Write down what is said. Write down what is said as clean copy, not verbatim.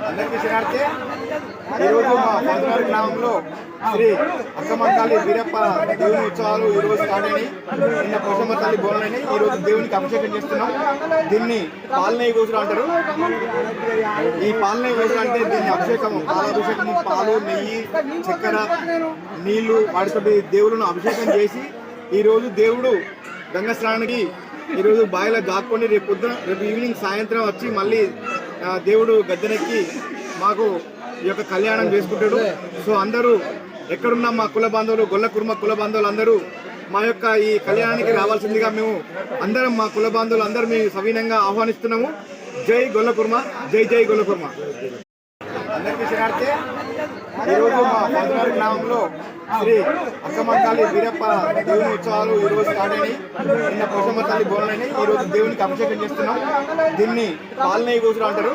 అందరికీ శనార్థే. ఈరోజు మా పంచనాడు గ్రామంలో శ్రీ అక్కమంతాలి వీరప్ప దేవుని ఉత్సవాలు ఈరోజు స్టార్ట్ అయినాయి. నిన్న పోషమ్మ తల్లి బోనలని ఈరోజు దేవునికి అభిషేకం చేస్తున్నాం. దీన్ని పాలనేయి గోసులు అంటారు. ఈ పాలనేయి గోసులు అంటే దీన్ని అభిషేకము, పాలాభిషేకము, పాలు, నెయ్యి, చక్కెర, నీళ్లు వాటితో దేవులను అభిషేకం చేసి ఈరోజు దేవుడు గంగా స్నానానికి ఈరోజు బావిలో దాక్కొని రేపు ఈవినింగ్ సాయంత్రం వచ్చి మళ్ళీ దేవుడు గద్దెనెక్కి మాకు ఈ యొక్క కళ్యాణం చేసుకుంటాడు. సో అందరూ ఎక్కడున్న మా కుల బాంధవులు, గొల్ల కుర్మ కుల బాంధవులు అందరూ మా యొక్క ఈ కళ్యాణానికి రావాల్సిందిగా మేము అందరం మా కుల బాంధవులు అందరూ మేము సవినంగా ఆహ్వానిస్తున్నాము. జై గొల్ల కుర్మ, జై జై గొల్ల కుర్మ. అందరికీ శనార్థే. ఈరోజు మా పంచనాడు గ్రామంలో శ్రీ అక్కమంతాలి వీరప్ప దేవుని ఉత్సవాలు ఈరోజు స్టార్ట్ అయినాయి. నిన్న పోషమ్మ తల్లి బోనలని ఈరోజు దేవునికి అభిషేకం చేస్తున్నాం. దీన్ని పాలనేయి గోసులు అంటారు.